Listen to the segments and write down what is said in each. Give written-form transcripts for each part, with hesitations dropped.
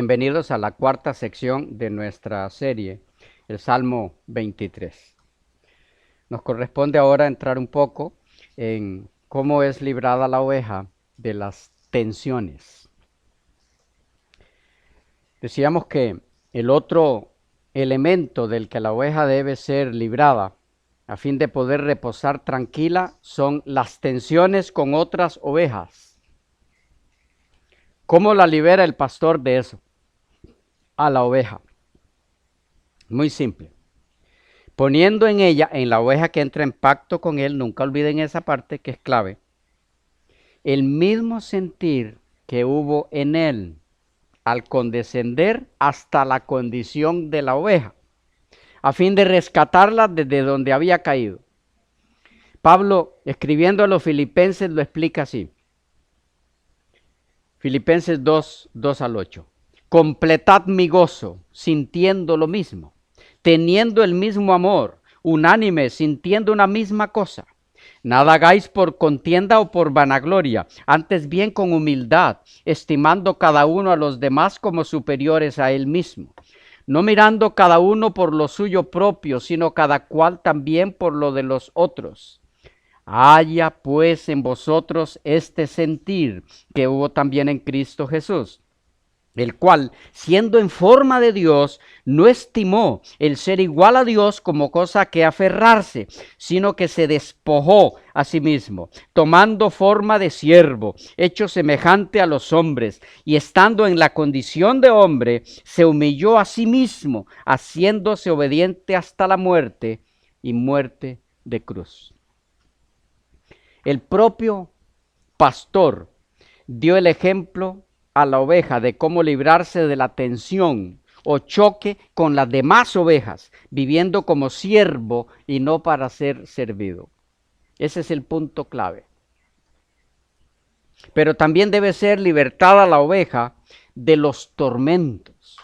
Bienvenidos a la cuarta sección de nuestra serie, el Salmo 23. Nos corresponde ahora entrar un poco en cómo es librada la oveja de las tensiones. Decíamos que el otro elemento del que la oveja debe ser librada a fin de poder reposar tranquila son las tensiones con otras ovejas. ¿Cómo la libera el pastor de eso? A la oveja. Muy simple. Poniendo en ella, en la oveja que entra en pacto con él, nunca olviden esa parte que es clave, el mismo sentir que hubo en él al condescender hasta la condición de la oveja, a fin de rescatarla desde donde había caído. Pablo, escribiendo a los filipenses, lo explica así. Filipenses 2, 2 al 8. Completad mi gozo, sintiendo lo mismo, teniendo el mismo amor, unánime, sintiendo una misma cosa. Nada hagáis por contienda o por vanagloria, antes bien con humildad, estimando cada uno a los demás como superiores a él mismo, no mirando cada uno por lo suyo propio, sino cada cual también por lo de los otros. Haya pues en vosotros este sentir que hubo también en Cristo Jesús, el cual, siendo en forma de Dios, no estimó el ser igual a Dios como cosa que aferrarse, sino que se despojó a sí mismo, tomando forma de siervo, hecho semejante a los hombres, y estando en la condición de hombre, se humilló a sí mismo, haciéndose obediente hasta la muerte y muerte de cruz. El propio pastor dio el ejemplo a la oveja de cómo librarse de la tensión o choque con las demás ovejas, viviendo como siervo y no para ser servido. Ese es el punto clave. Pero también debe ser libertada la oveja de los tormentos.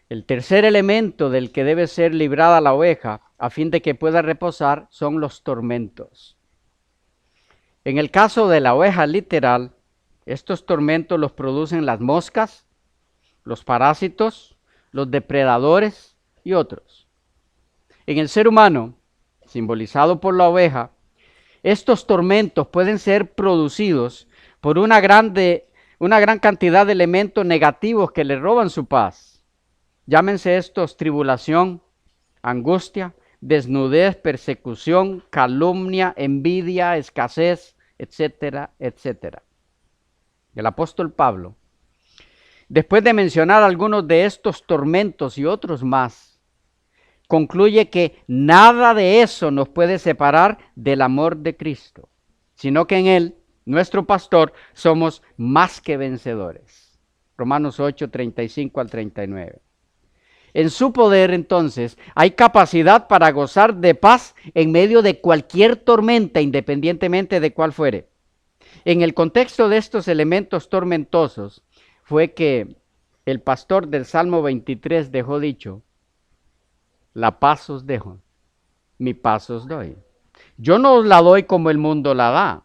El tercer elemento del que debe ser librada la oveja a fin de que pueda reposar son los tormentos. En el caso de la oveja literal, estos tormentos los producen las moscas, los parásitos, los depredadores y otros. En el ser humano, simbolizado por la oveja, estos tormentos pueden ser producidos por una gran cantidad de elementos negativos que le roban su paz. Llámense estos tribulación, angustia, desnudez, persecución, calumnia, envidia, escasez, etcétera, etcétera. El apóstol Pablo, después de mencionar algunos de estos tormentos y otros más, concluye que nada de eso nos puede separar del amor de Cristo, sino que en Él, nuestro pastor, somos más que vencedores. Romanos 8, 35 al 39. En su poder, entonces, hay capacidad para gozar de paz en medio de cualquier tormenta, independientemente de cuál fuere. En el contexto de estos elementos tormentosos, fue que el pastor del Salmo 23 dejó dicho: la paz os dejo, mi paz os doy. Yo no os la doy como el mundo la da.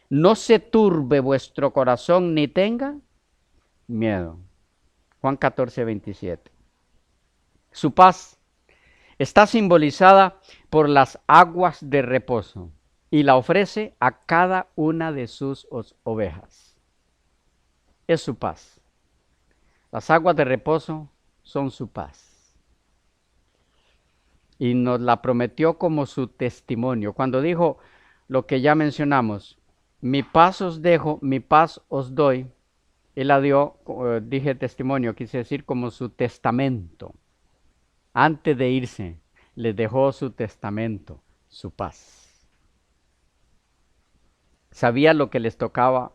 No se turbe vuestro corazón ni tenga miedo. Juan 14, 27. Su paz está simbolizada por las aguas de reposo y la ofrece a cada una de sus ovejas. Es su paz. Las aguas de reposo son su paz. Y nos la prometió como su testimonio. Cuando dijo lo que ya mencionamos, mi paz os dejo, mi paz os doy, él la dio, dije testimonio, quise decir como su testamento. Antes de irse, les dejó su testamento, su paz. Sabía lo que les tocaba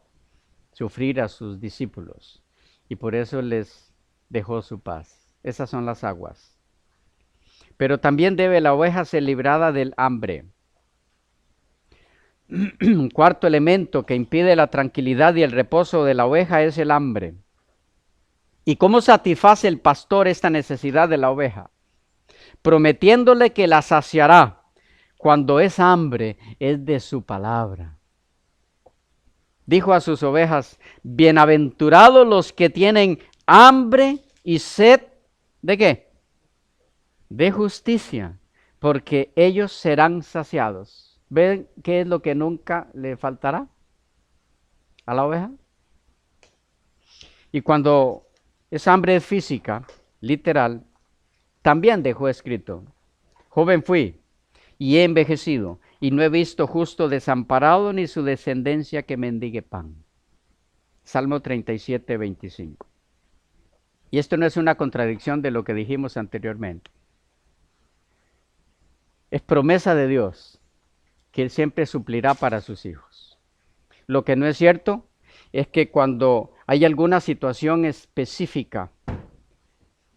sufrir a sus discípulos y por eso les dejó su paz. Esas son las aguas. Pero también debe la oveja ser librada del hambre. Un cuarto elemento que impide la tranquilidad y el reposo de la oveja es el hambre. ¿Y cómo satisface el pastor esta necesidad de la oveja? Prometiéndole que la saciará cuando esa hambre es de su palabra. Dijo a sus ovejas: bienaventurados los que tienen hambre y sed, ¿de qué? De justicia, porque ellos serán saciados. ¿Ven qué es lo que nunca le faltará a la oveja? Y cuando esa hambre es física, literal, también dejó escrito: joven fui y he envejecido, y no he visto justo desamparado ni su descendencia que mendigue pan. Salmo 37, 25. Y esto no es una contradicción de lo que dijimos anteriormente. Es promesa de Dios que Él siempre suplirá para sus hijos. Lo que no es cierto es que cuando hay alguna situación específica,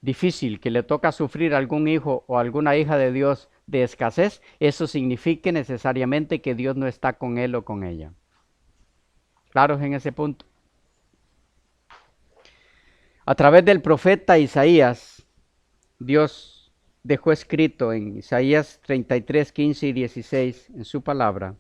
difícil, que le toca sufrir a algún hijo o alguna hija de Dios de escasez, eso signifique necesariamente que Dios no está con él o con ella. ¿Claros en ese punto? A través del profeta Isaías, Dios dejó escrito en Isaías 33, 15 y 16 en su palabra: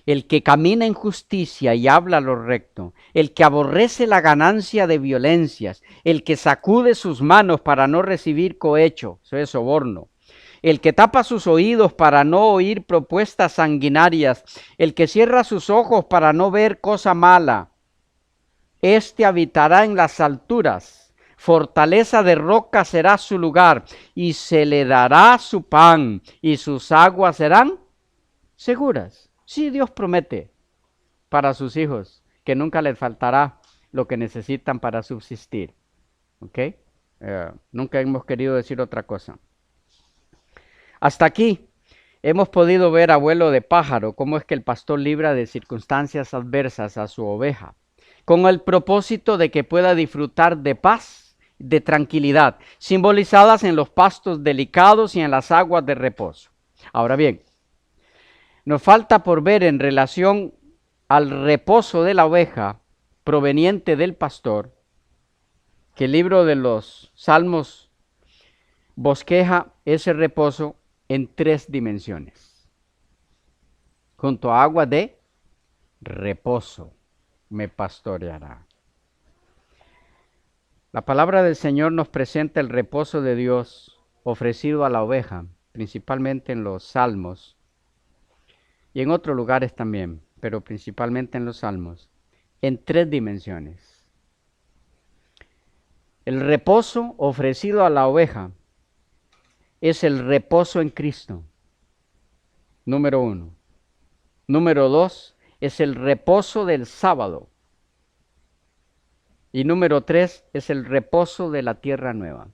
el que camina en justicia y habla lo recto, el que aborrece la ganancia de violencias, el que sacude sus manos para no recibir cohecho, eso es soborno, el que tapa sus oídos para no oír propuestas sanguinarias, el que cierra sus ojos para no ver cosa mala, este habitará en las alturas, fortaleza de roca será su lugar, y se le dará su pan, y sus aguas serán seguras. Sí, Dios promete para sus hijos que nunca les faltará lo que necesitan para subsistir. ¿Ok? Nunca hemos querido decir otra cosa. Hasta aquí hemos podido ver, abuelo de pájaro, cómo es que el pastor libra de circunstancias adversas a su oveja, con el propósito de que pueda disfrutar de paz, de tranquilidad, simbolizadas en los pastos delicados y en las aguas de reposo. Ahora bien, nos falta por ver en relación al reposo de la oveja proveniente del pastor, que el libro de los Salmos bosqueja ese reposo en 3 dimensiones. Junto a agua de reposo me pastoreará. La palabra del Señor nos presenta el reposo de Dios ofrecido a la oveja, principalmente en los Salmos y en otros lugares también, pero principalmente en los Salmos, en 3 dimensiones. El reposo ofrecido a la oveja es el reposo en Cristo, número 1. Número 2 es el reposo del sábado. Y número 3 es el reposo de la tierra nueva.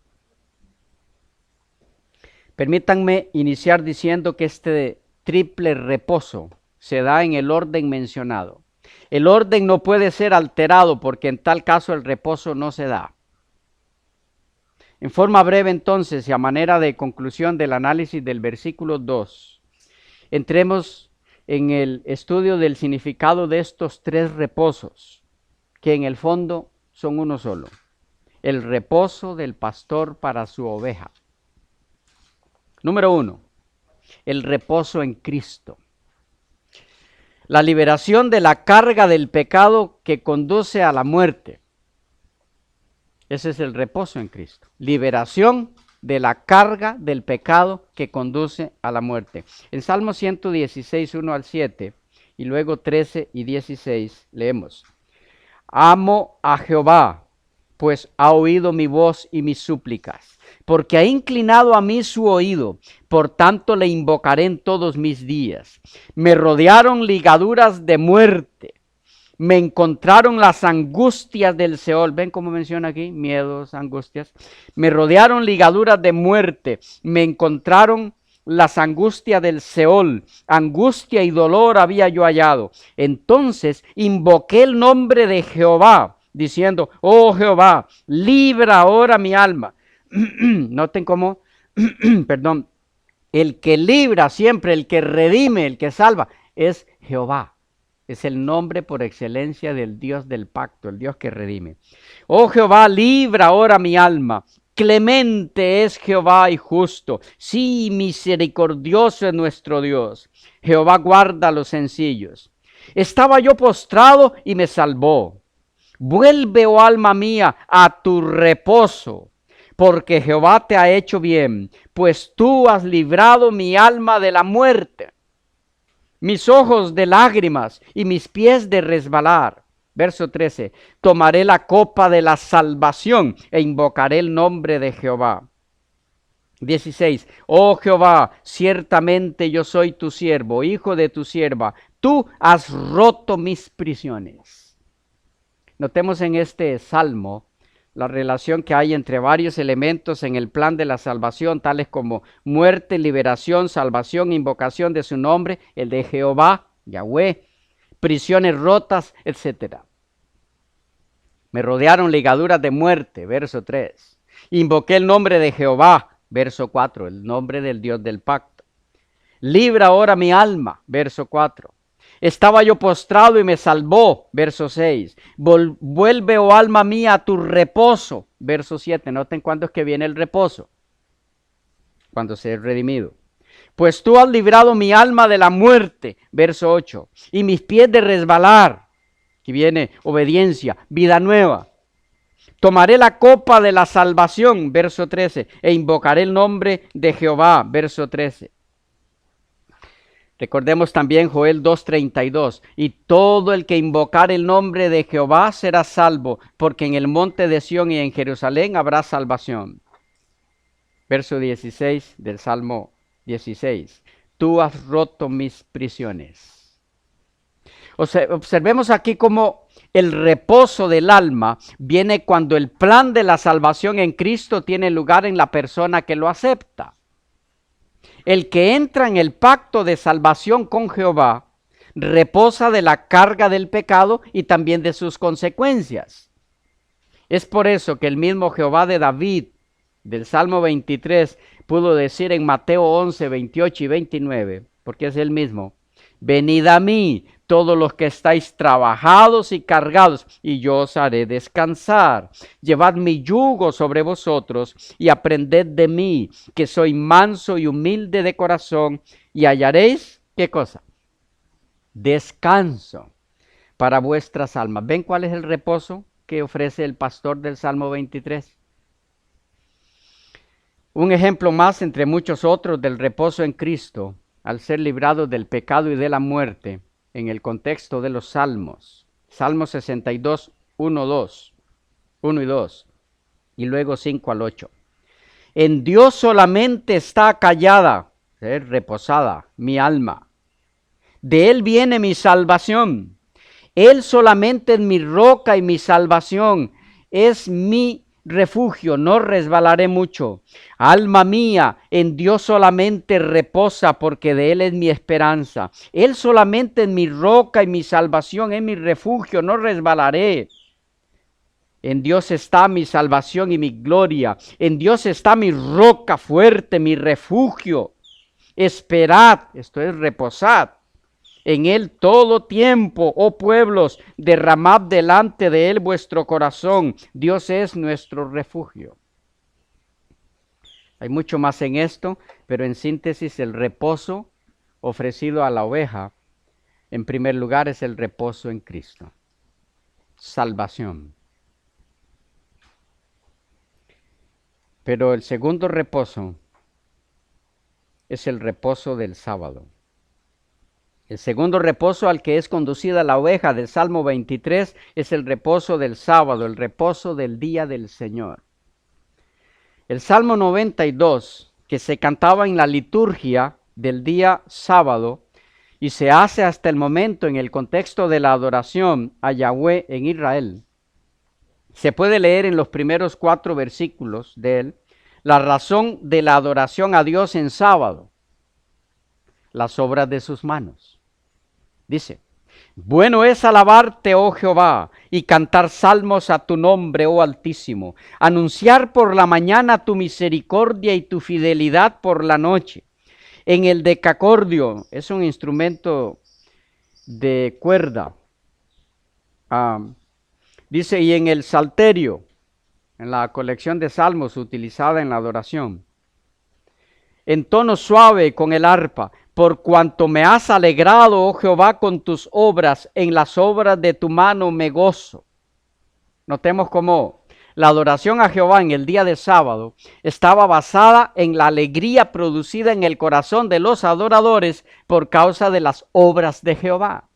Permítanme iniciar diciendo que este triple reposo se da en el orden mencionado. El orden no puede ser alterado porque en tal caso el reposo no se da. En forma breve entonces y a manera de conclusión del análisis del versículo 2, entremos en el estudio del significado de estos 3 reposos, que en el fondo son uno solo: el reposo del pastor para su oveja. Número 1, el reposo en Cristo. La liberación de la carga del pecado que conduce a la muerte. Ese es el reposo en Cristo. Liberación de la carga del pecado que conduce a la muerte. En Salmo 116, 1 al 7, y luego 13 y 16, leemos: amo a Jehová, pues ha oído mi voz y mis súplicas, porque ha inclinado a mí su oído, por tanto le invocaré en todos mis días. Me rodearon ligaduras de muerte, me encontraron las angustias del Seol. ¿Ven cómo menciona aquí? Miedos, angustias. Me rodearon ligaduras de muerte, me encontraron las angustias del Seol. Angustia y dolor había yo hallado. Entonces invoqué el nombre de Jehová, diciendo: oh Jehová, libra ahora mi alma. Noten cómo, perdón, el que libra siempre, el que redime, el que salva, es Jehová. Es el nombre por excelencia del Dios del pacto, el Dios que redime. Oh Jehová, libra ahora mi alma. Clemente es Jehová y justo. Sí, misericordioso es nuestro Dios. Jehová guarda a los sencillos. Estaba yo postrado y me salvó. Vuelve, oh alma mía, a tu reposo, porque Jehová te ha hecho bien, pues tú has librado mi alma de la muerte, mis ojos de lágrimas y mis pies de resbalar. Verso 13, tomaré la copa de la salvación e invocaré el nombre de Jehová. 16, oh Jehová, ciertamente yo soy tu siervo, hijo de tu sierva, tú has roto mis prisiones. Notemos en este salmo la relación que hay entre varios elementos en el plan de la salvación, tales como muerte, liberación, salvación, invocación de su nombre, el de Jehová, Yahweh, prisiones rotas, etc. Me rodearon ligaduras de muerte, verso 3. Invoqué el nombre de Jehová, verso 4, el nombre del Dios del pacto. Libra ahora mi alma, verso 4. Estaba yo postrado y me salvó, verso 6. Vuelve, oh alma mía, a tu reposo, verso 7. Noten cuándo es que viene el reposo. Cuando se es redimido. Pues tú has librado mi alma de la muerte, verso 8. Y mis pies de resbalar. Aquí viene obediencia, vida nueva. Tomaré la copa de la salvación, verso 13. E invocaré el nombre de Jehová, verso 13. Recordemos también Joel 2:32, y todo el que invocar el nombre de Jehová será salvo, porque en el monte de Sión y en Jerusalén habrá salvación. Verso 16 del Salmo 16, tú has roto mis prisiones. Observemos aquí cómo el reposo del alma viene cuando el plan de la salvación en Cristo tiene lugar en la persona que lo acepta. El que entra en el pacto de salvación con Jehová reposa de la carga del pecado y también de sus consecuencias. Es por eso que el mismo Jehová de David, del Salmo 23, pudo decir en Mateo 11, 28 y 29, porque es el mismo: venid a mí, todos los que estáis trabajados y cargados, y yo os haré descansar. Llevad mi yugo sobre vosotros y aprended de mí, que soy manso y humilde de corazón, y hallaréis, ¿qué cosa? Descanso para vuestras almas. ¿Ven cuál es el reposo que ofrece el pastor del Salmo 23? Un ejemplo más entre muchos otros del reposo en Cristo, al ser librados del pecado y de la muerte, en el contexto de los salmos. Salmo 62, 1 y 2, y luego 5 al 8. En Dios solamente está callada, reposada, mi alma. De Él viene mi salvación. Él solamente es mi roca y mi salvación. Es mi refugio, no resbalaré mucho. Alma mía, en Dios solamente reposa, porque de Él es mi esperanza. Él solamente es mi roca y mi salvación, es mi refugio, no resbalaré. En Dios está mi salvación y mi gloria. En Dios está mi roca fuerte, mi refugio. Esperad, esto es reposad. En Él todo tiempo, oh pueblos, derramad delante de Él vuestro corazón. Dios es nuestro refugio. Hay mucho más en esto, pero en síntesis el reposo ofrecido a la oveja, en primer lugar, es el reposo en Cristo. Salvación. Pero el segundo reposo es el reposo del sábado. El segundo reposo al que es conducida la oveja del Salmo 23 es el reposo del sábado, el reposo del día del Señor. El Salmo 92, que se cantaba en la liturgia del día sábado y se hace hasta el momento en el contexto de la adoración a Yahweh en Israel, se puede leer en los primeros 4 versículos de él la razón de la adoración a Dios en sábado: las obras de sus manos. Dice: bueno es alabarte, oh Jehová, y cantar salmos a tu nombre, oh Altísimo, anunciar por la mañana tu misericordia y tu fidelidad por la noche. En el decacordio, es un instrumento de cuerda, dice, y en el salterio, en la colección de salmos utilizada en la adoración, en tono suave con el arpa, por cuanto me has alegrado, oh Jehová, con tus obras, en las obras de tu mano me gozo. Notemos cómo la adoración a Jehová en el día de sábado estaba basada en la alegría producida en el corazón de los adoradores por causa de las obras de Jehová.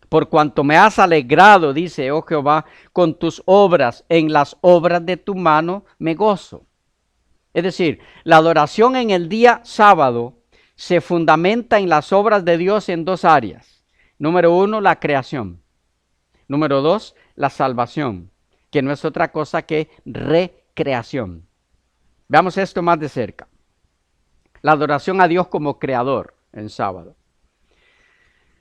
Por cuanto me has alegrado, dice, oh Jehová, con tus obras, en las obras de tu mano me gozo. Es decir, la adoración en el día sábado se fundamenta en las obras de Dios en dos áreas. Número uno, la creación. Número dos, la salvación, que no es otra cosa que recreación. Veamos esto más de cerca. La adoración a Dios como creador en sábado.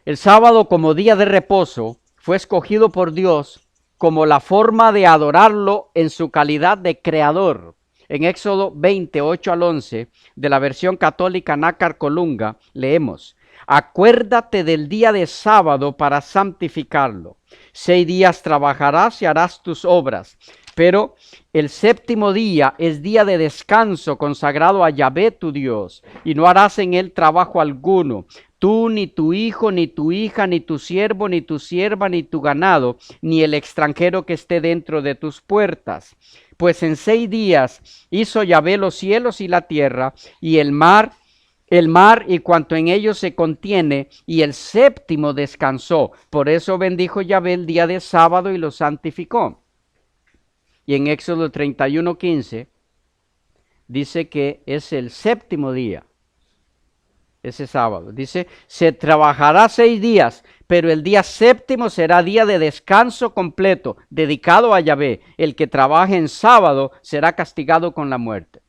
El sábado como día de reposo fue escogido por Dios como la forma de adorarlo en su calidad de creador. En Éxodo 28 al 11 de la versión católica Nácar Colunga leemos: acuérdate del día de sábado para santificarlo. 6 días trabajarás y harás tus obras, pero el séptimo día es día de descanso consagrado a Yahvé tu Dios, y no harás en él trabajo alguno. Tú, ni tu hijo, ni tu hija, ni tu siervo, ni tu sierva, ni tu ganado, ni el extranjero que esté dentro de tus puertas. Pues en 6 días hizo Yahvé los cielos y la tierra, y el mar y cuanto en ellos se contiene, y el séptimo descansó. Por eso bendijo Yahvé el día de sábado y lo santificó. Y en Éxodo 31:15 dice que es el séptimo día, ese sábado. Dice, se trabajará 6 días, pero el día séptimo será día de descanso completo, dedicado a Yahvé. El que trabaje en sábado será castigado con la muerte.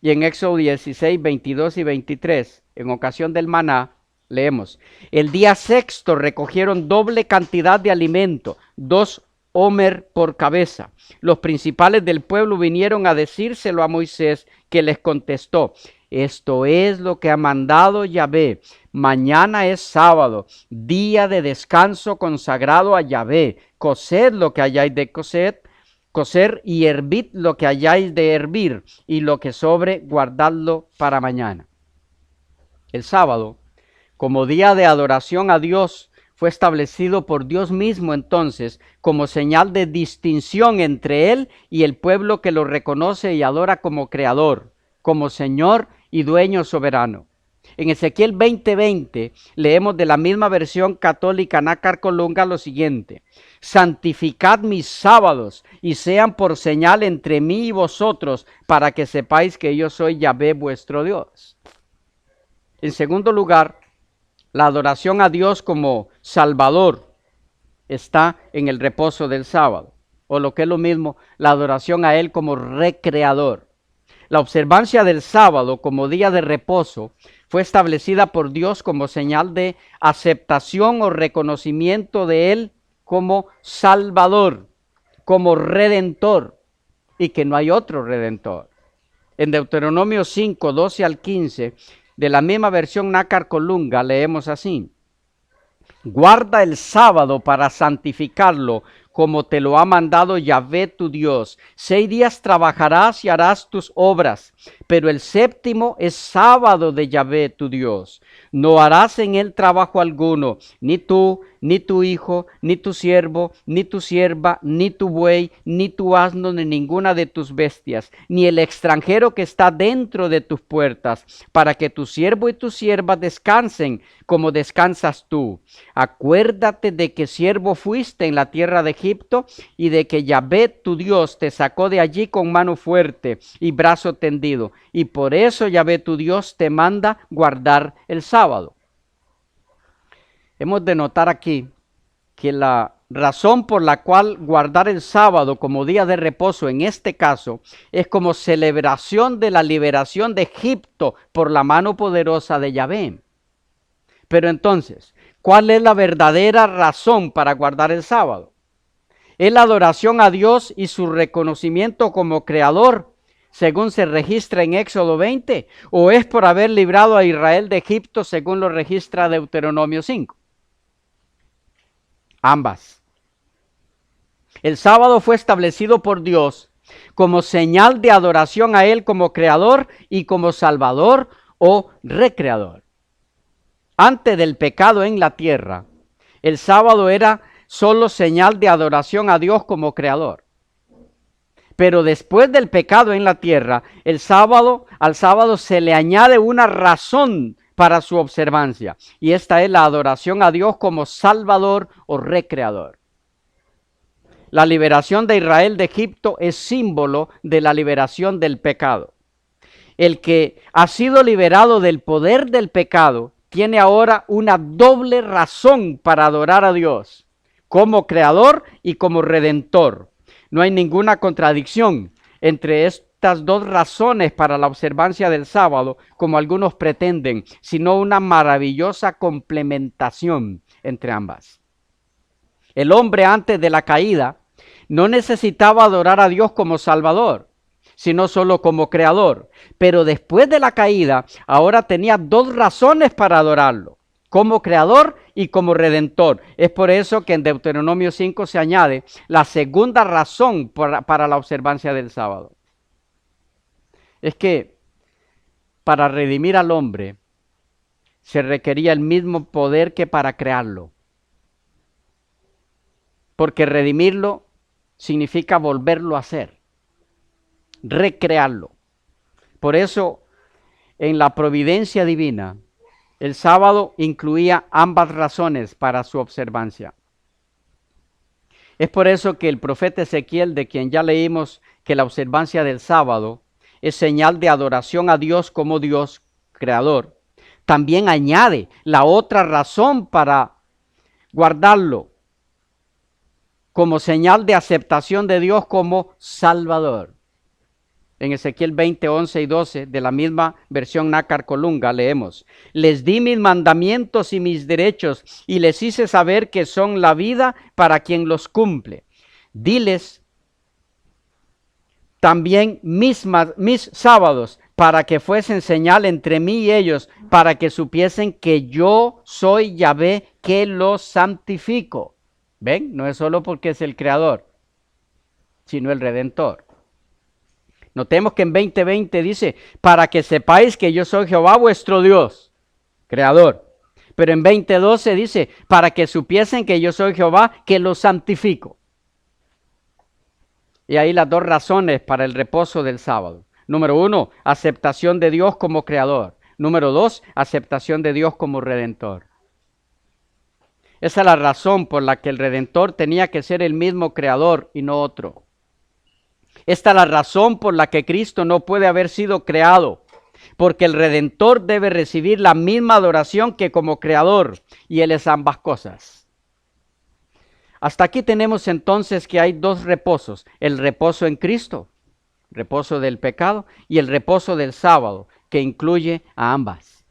Y en Éxodo 16, 22 y 23, en ocasión del maná, leemos: el día sexto recogieron doble cantidad de alimento, 2 homer por cabeza. Los principales del pueblo vinieron a decírselo a Moisés, que les contestó: esto es lo que ha mandado Yahvé. Mañana es sábado, día de descanso consagrado a Yahvé. Coced lo que hayáis de cocer y hervid lo que hayáis de hervir, y lo que sobre, guardadlo para mañana. El sábado, como día de adoración a Dios, fue establecido por Dios mismo entonces como señal de distinción entre Él y el pueblo que lo reconoce y adora como Creador, como Señor y Dueño soberano. En Ezequiel 20:20 leemos de la misma versión católica Nácar Colunga lo siguiente: santificad mis sábados y sean por señal entre mí y vosotros, para que sepáis que yo soy Yahvé vuestro Dios. En segundo lugar, la adoración a Dios como Salvador está en el reposo del sábado, o lo que es lo mismo, la adoración a Él como recreador. La observancia del sábado como día de reposo fue establecida por Dios como señal de aceptación o reconocimiento de Él como Salvador, como Redentor, y que no hay otro Redentor. En Deuteronomio 5, 12 al 15, de la misma versión Nácar Colunga, leemos así: guarda el sábado para santificarlo, como te lo ha mandado Yahvé tu Dios. 6 días trabajarás y harás tus obras, pero el séptimo es sábado de Yahvé tu Dios. No harás en él trabajo alguno, ni tú, ni tu hijo, ni tu siervo, ni tu sierva, ni tu buey, ni tu asno, ni ninguna de tus bestias, ni el extranjero que está dentro de tus puertas, para que tu siervo y tu sierva descansen como descansas tú. Acuérdate de que siervo fuiste en la tierra de Egipto, y de que Yahvé tu Dios te sacó de allí con mano fuerte y brazo tendido, y por eso Yahvé tu Dios te manda guardar el sábado. Hemos de notar aquí que la razón por la cual guardar el sábado como día de reposo en este caso es como celebración de la liberación de Egipto por la mano poderosa de Yahvé. Pero entonces, ¿cuál es la verdadera razón para guardar el sábado? ¿Es la adoración a Dios y su reconocimiento como creador, según se registra en Éxodo 20? ¿O es por haber librado a Israel de Egipto, según lo registra Deuteronomio 5? Ambas. El sábado fue establecido por Dios como señal de adoración a Él como creador y como salvador o recreador. Antes del pecado en la tierra, el sábado era solo señal de adoración a Dios como creador. Pero después del pecado en la tierra, al sábado se le añade una razón para su observancia. Y esta es la adoración a Dios como Salvador o Recreador. La liberación de Israel de Egipto es símbolo de la liberación del pecado. El que ha sido liberado del poder del pecado tiene ahora una doble razón para adorar a Dios, como creador y como redentor. No hay ninguna contradicción entre estas dos razones para la observancia del sábado, como algunos pretenden, sino una maravillosa complementación entre ambas. El hombre antes de la caída no necesitaba adorar a Dios como Salvador, sino solo como creador. Pero después de la caída, ahora tenía dos razones para adorarlo, como creador y como redentor. Es por eso que en Deuteronomio 5 se añade la segunda razón para la observancia del sábado. Es que para redimir al hombre se requería el mismo poder que para crearlo. Porque redimirlo significa volverlo a hacer, recrearlo. Por eso, en la providencia divina, el sábado incluía ambas razones para su observancia. Es por eso que el profeta Ezequiel, de quien ya leímos que la observancia del sábado es señal de adoración a Dios como Dios creador, también añade la otra razón para guardarlo como señal de aceptación de Dios como Salvador. En Ezequiel 20, 11 y 12 de la misma versión Nácar Colunga leemos: les di mis mandamientos y mis derechos y les hice saber que son la vida para quien los cumple. Diles también mis sábados para que fuesen señal entre mí y ellos, para que supiesen que yo soy Yahvé que los santifico. ¿Ven? No es solo porque es el creador, sino el redentor. Notemos que en 20:20 dice, para que sepáis que yo soy Jehová vuestro Dios, creador. Pero en 20:12 dice, para que supiesen que yo soy Jehová que los santifico. Y ahí las dos razones para el reposo del sábado. Número 1, aceptación de Dios como creador. Número 2, aceptación de Dios como redentor. Esa es la razón por la que el redentor tenía que ser el mismo creador y no otro. Esta es la razón por la que Cristo no puede haber sido creado, porque el redentor debe recibir la misma adoración que como creador, y Él es ambas cosas. Hasta aquí tenemos entonces que hay dos reposos: el reposo en Cristo, reposo del pecado, y el reposo del sábado, que incluye a ambas.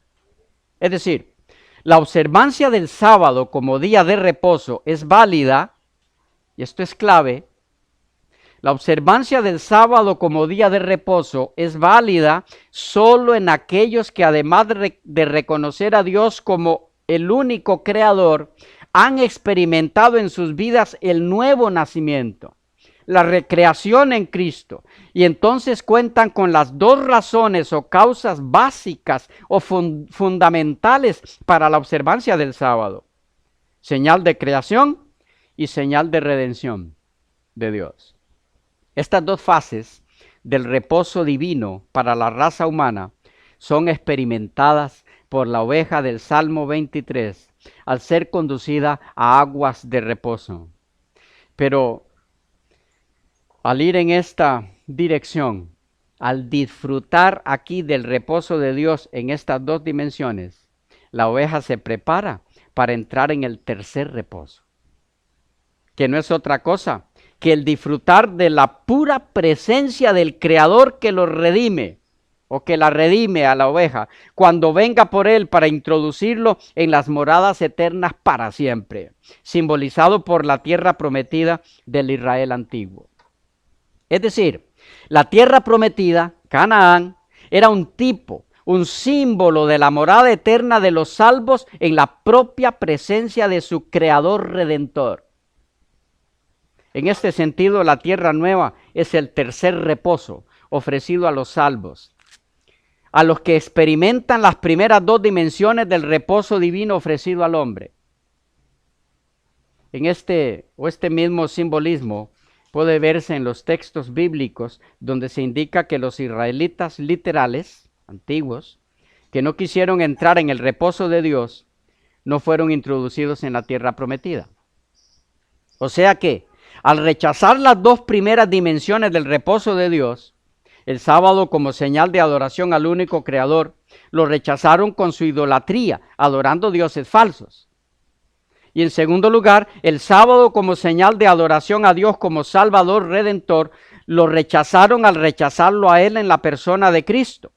Es decir, la observancia del sábado como día de reposo es válida, y esto es clave. La observancia del sábado como día de reposo es válida solo en aquellos que, además de reconocer a Dios como el único creador, han experimentado en sus vidas el nuevo nacimiento, la recreación en Cristo, y entonces cuentan con las dos razones o causas básicas o fundamentales para la observancia del sábado: señal de creación y señal de redención de Dios. Estas dos fases del reposo divino para la raza humana son experimentadas por la oveja del Salmo 23 al ser conducida a aguas de reposo. Pero al ir en esta dirección, al disfrutar aquí del reposo de Dios en estas dos dimensiones, la oveja se prepara para entrar en el tercer reposo, que no es otra cosa que el disfrutar de la pura presencia del Creador que lo redime, o que la redime a la oveja, cuando venga por él para introducirlo en las moradas eternas para siempre, simbolizado por la tierra prometida del Israel antiguo. Es decir, la tierra prometida, Canaán, era un tipo, un símbolo de la morada eterna de los salvos en la propia presencia de su Creador Redentor. En este sentido, la tierra nueva es el tercer reposo ofrecido a los salvos, a los que experimentan las primeras dos dimensiones del reposo divino ofrecido al hombre. Este mismo simbolismo puede verse en los textos bíblicos donde se indica que los israelitas literales, antiguos, que no quisieron entrar en el reposo de Dios, no fueron introducidos en la tierra prometida. O sea que, al rechazar las dos primeras dimensiones del reposo de Dios, el sábado como señal de adoración al único creador, lo rechazaron con su idolatría, adorando dioses falsos. Y en segundo lugar, el sábado como señal de adoración a Dios como Salvador Redentor, lo rechazaron al rechazarlo a Él en la persona de Cristo.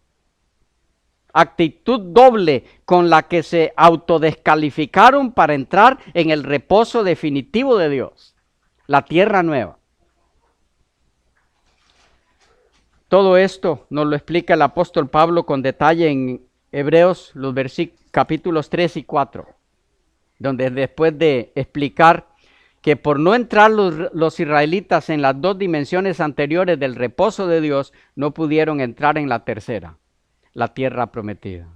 Actitud doble con la que se autodescalificaron para entrar en el reposo definitivo de Dios, la tierra nueva. Todo esto nos lo explica el apóstol Pablo con detalle en Hebreos, los capítulos 3 y 4, donde después de explicar que por no entrar los israelitas en las dos dimensiones anteriores del reposo de Dios, no pudieron entrar en la tercera, la tierra prometida.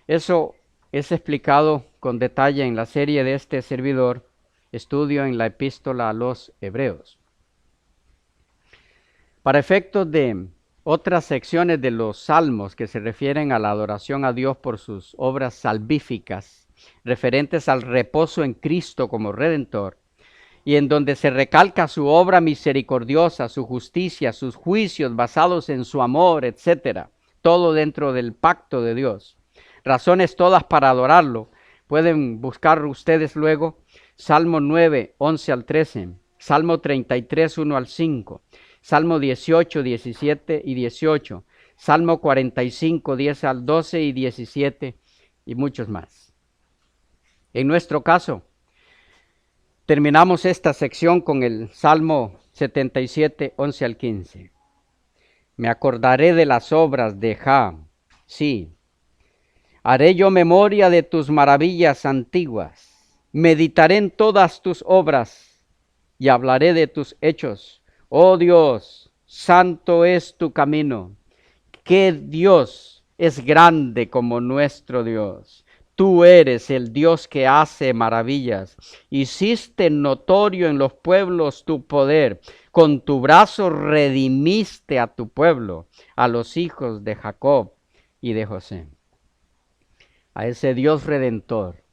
Eso es explicado con detalle en la serie de este servidor, Estudio en la Epístola a los Hebreos. Para efectos de otras secciones de los salmos que se refieren a la adoración a Dios por sus obras salvíficas, referentes al reposo en Cristo como Redentor, y en donde se recalca su obra misericordiosa, su justicia, sus juicios basados en su amor, etcétera, todo dentro del pacto de Dios. Razones todas para adorarlo. Pueden buscar ustedes luego Salmo 9, 11 al 13, Salmo 33, 1 al 5, Salmo 18, 17 y 18, Salmo 45, 10 al 12 y 17 y muchos más. En nuestro caso, terminamos esta sección con el Salmo 77, 11 al 15. Me acordaré de las obras de Jah, sí. Haré yo memoria de tus maravillas antiguas. Meditaré en todas tus obras y hablaré de tus hechos. Oh Dios, santo es tu camino. ¿Qué Dios es grande como nuestro Dios? Tú eres el Dios que hace maravillas. Hiciste notorio en los pueblos tu poder. Con tu brazo redimiste a tu pueblo, a los hijos de Jacob y de José. A ese Dios redentor,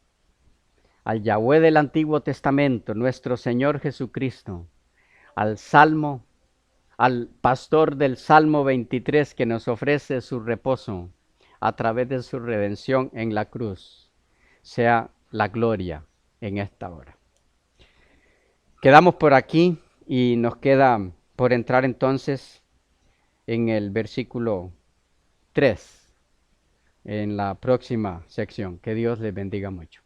al Yahweh del Antiguo Testamento, nuestro Señor Jesucristo, al pastor del Salmo 23 que nos ofrece su reposo a través de su redención en la cruz, sea la gloria en esta hora. Quedamos por aquí y nos queda por entrar entonces en el versículo 3 en la próxima sección. Que Dios les bendiga mucho.